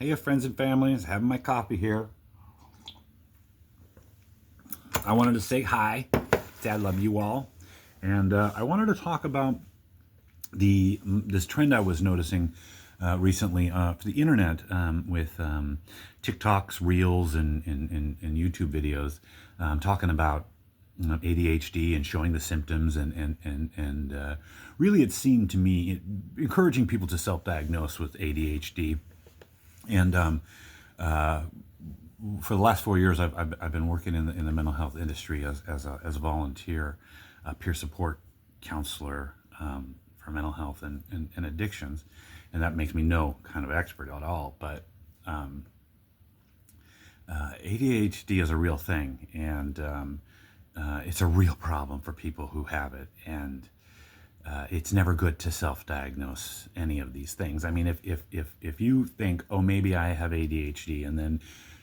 Hey, friends and families, having my coffee here. I wanted to say hi. Say I love you all, and I wanted to talk about this trend I was noticing recently for the internet with TikToks, Reels, and YouTube videos talking about ADHD and showing the symptoms and really it seemed to me encouraging people to self-diagnose with ADHD. And for the last 4 years, I've been working in the mental health industry as a volunteer, peer support counselor for mental health and addictions, and that makes me no kind of expert at all. But ADHD is a real thing, and it's a real problem for people who have it, and it's never good to self-diagnose any of these things. I mean, if you think, oh, maybe I have ADHD, and then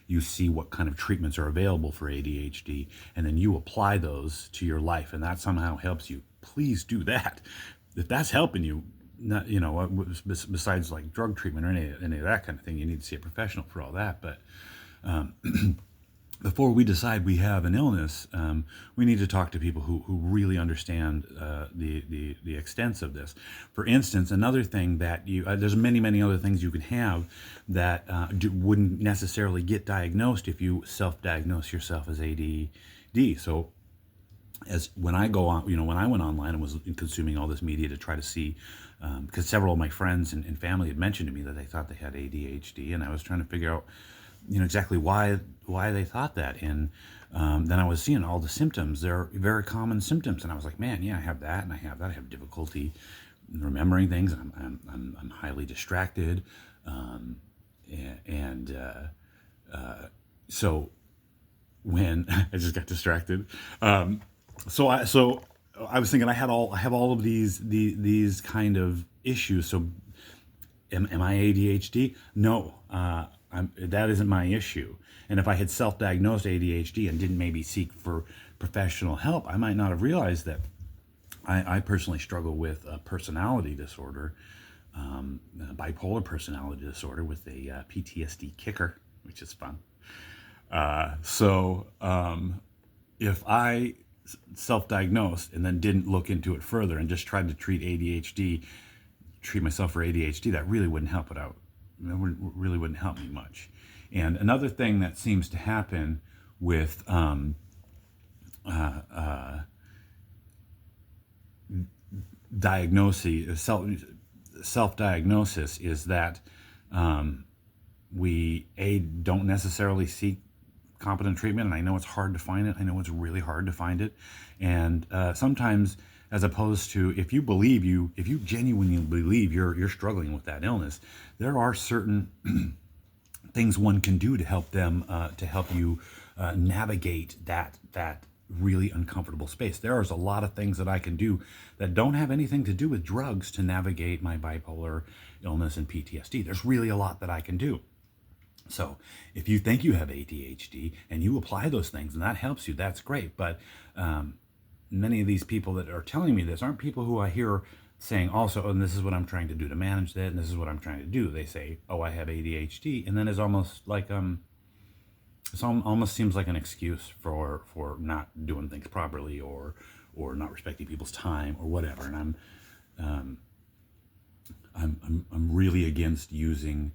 you see what kind of treatments are available for ADHD, and then you apply those to your life, and that somehow helps you, please do that. If that's helping you, not, besides like drug treatment or any of that kind of thing, you need to see a professional for all that. But before we decide we have an illness, we need to talk to people who really understand the extents of this. For instance, another thing that there's many other things you can have that wouldn't necessarily get diagnosed if you self-diagnose yourself as ADD. So as when I go on, when I went online and was consuming all this media to try to see, because several of my friends and family had mentioned to me that they thought they had ADHD, and I was trying to figure out exactly why they thought that. And then I was seeing all the symptoms. They're very common symptoms, and I was like, man, yeah, I have that, and I have that. I have difficulty remembering things. I'm highly distracted, so when I just got distracted, so I was thinking I have all of these kind of issues. So am I ADHD? No. That isn't my issue. And if I had self-diagnosed ADHD and didn't maybe seek for professional help, I might not have realized that I personally struggle with a personality disorder, bipolar personality disorder with a PTSD kicker, which is fun. So if I self-diagnosed and then didn't look into it further and just tried to treat myself for ADHD, that really wouldn't help it out. It really wouldn't help me much. And another thing that seems to happen with self-diagnosis is that we don't necessarily seek competent treatment, and I know it's hard to find it. I know it's really hard to find it, and sometimes, as opposed to if you genuinely believe you're struggling with that illness, there are certain things one can do to help you navigate that really uncomfortable space. There's a lot of things that I can do that don't have anything to do with drugs to navigate my bipolar illness and PTSD. There's really a lot that I can do. So if you think you have ADHD and you apply those things and that helps you, that's great. But many of these people that are telling me this aren't people who I hear saying also, and this is what I'm trying to do to manage that, and this is what I'm trying to do. They say, oh, I have ADHD, and then it's almost like it almost seems like an excuse for not doing things properly or not respecting people's time or whatever. And I'm really against using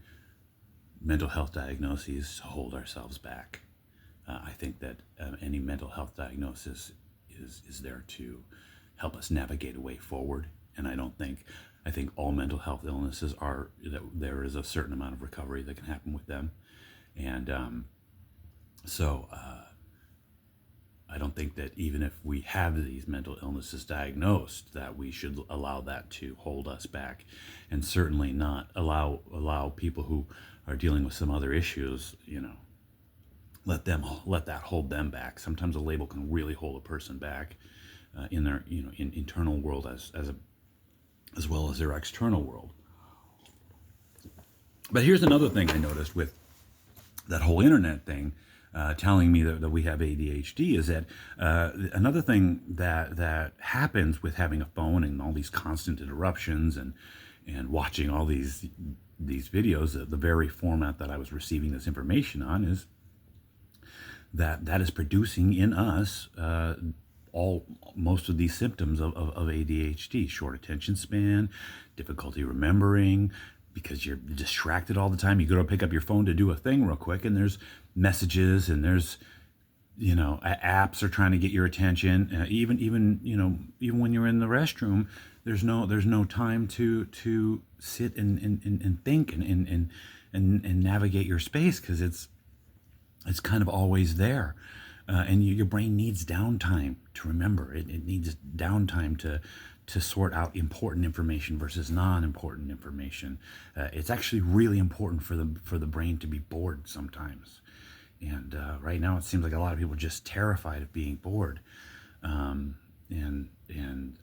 mental health diagnoses to hold ourselves back. I think that any mental health diagnosis is there to help us navigate a way forward. And I think all mental health illnesses are that there is a certain amount of recovery that can happen with them. And so I don't think that even if we have these mental illnesses diagnosed, that we should allow that to hold us back, and certainly not allow people who are dealing with some other issues, let that hold them back. Sometimes a label can really hold a person back in their in internal world as well as their external world. But here's another thing I noticed with that whole internet thing telling me that we have ADHD is that another thing that happens with having a phone and all these constant interruptions and watching all these these videos, the very format that I was receiving this information on, is that is producing in us most of these symptoms of ADHD: short attention span, difficulty remembering, because you're distracted all the time. You go to pick up your phone to do a thing real quick, and there's messages, and there's apps are trying to get your attention. Even when you're in the restroom, there's no time to sit and think and navigate your space, because it's kind of always there. And your brain needs downtime to remember. It needs downtime to sort out important information versus non-important information. It's actually really important for the brain to be bored sometimes. And right now, it seems like a lot of people are just terrified of being bored. And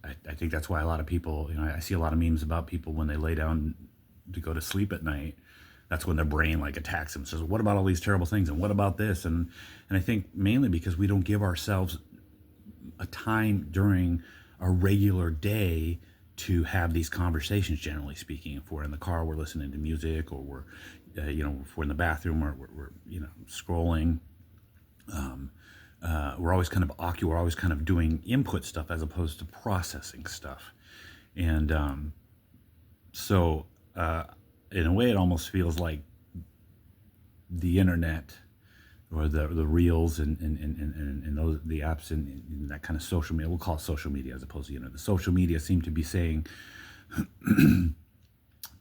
I think that's why a lot of people, I see a lot of memes about people when they lay down to go to sleep at night. That's when their brain attacks them. Says, what about all these terrible things? And what about this? And I think mainly because we don't give ourselves a time during a regular day to have these conversations, generally speaking. If we're in the car, we're listening to music, or we're, if we're in the bathroom, or we're scrolling. We're always kind of occupied. We're always kind of doing input stuff as opposed to processing stuff. And so in a way, it almost feels like the internet, or the reels and those, the apps and that kind of social media. We'll call it social media as opposed to the social media seem to be saying,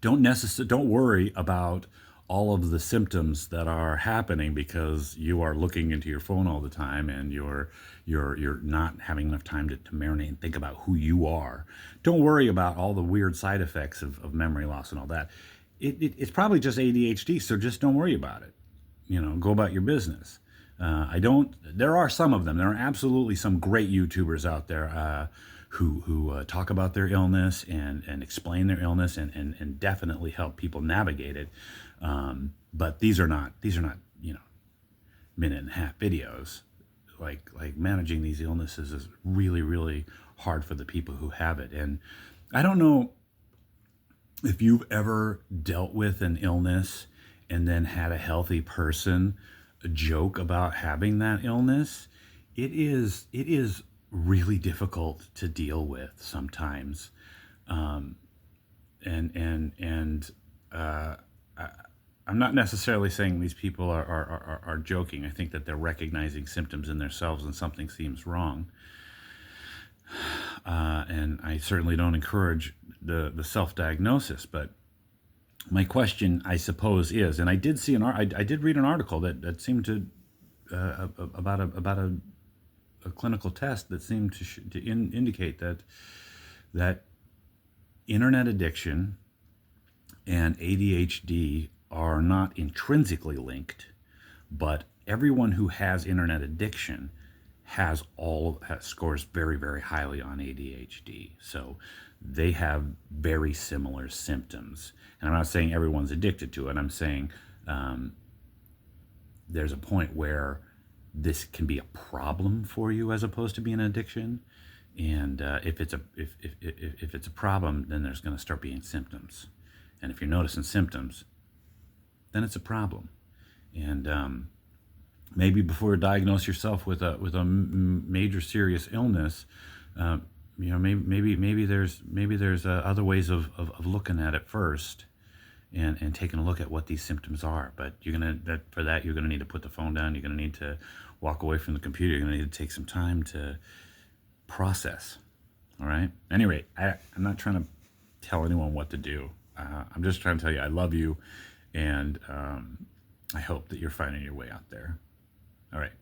don't worry about all of the symptoms that are happening because you are looking into your phone all the time, and you're not having enough time to marinate and think about who you are. Don't worry about all the weird side effects of memory loss and all that. It's probably just ADHD, so just don't worry about it. Go about your business. There are some of them. There are absolutely some great YouTubers out there who talk about their illness and explain their illness and definitely help people navigate it. But these are not minute and a half videos. Like managing these illnesses is really, really hard for the people who have it. And I don't know if you've ever dealt with an illness and then had a healthy person joke about having that illness. It is really difficult to deal with sometimes. I'm not necessarily saying these people are joking. I think that they're recognizing symptoms in themselves and something seems wrong. And I certainly don't encourage the self-diagnosis, but my question, I suppose, is, and I did see I did read an article that seemed to about a clinical test that seemed to indicate that internet addiction and ADHD are not intrinsically linked, but everyone who has internet addiction scores very, very highly on ADHD. So they have very similar symptoms. And I'm not saying everyone's addicted to it. I'm saying there's a point where this can be a problem for you as opposed to being an addiction. And if it's a problem, then there's going to start being symptoms. And if you're noticing symptoms, then it's a problem. And maybe before you diagnose yourself with a major serious illness, maybe there's other ways of looking at it first, and taking a look at what these symptoms are. But you're gonna need to put the phone down. You're gonna need to walk away from the computer. You're gonna need to take some time to process. All right. Anyway, I'm not trying to tell anyone what to do. I'm just trying to tell you I love you, and I hope that you're finding your way out there. All right.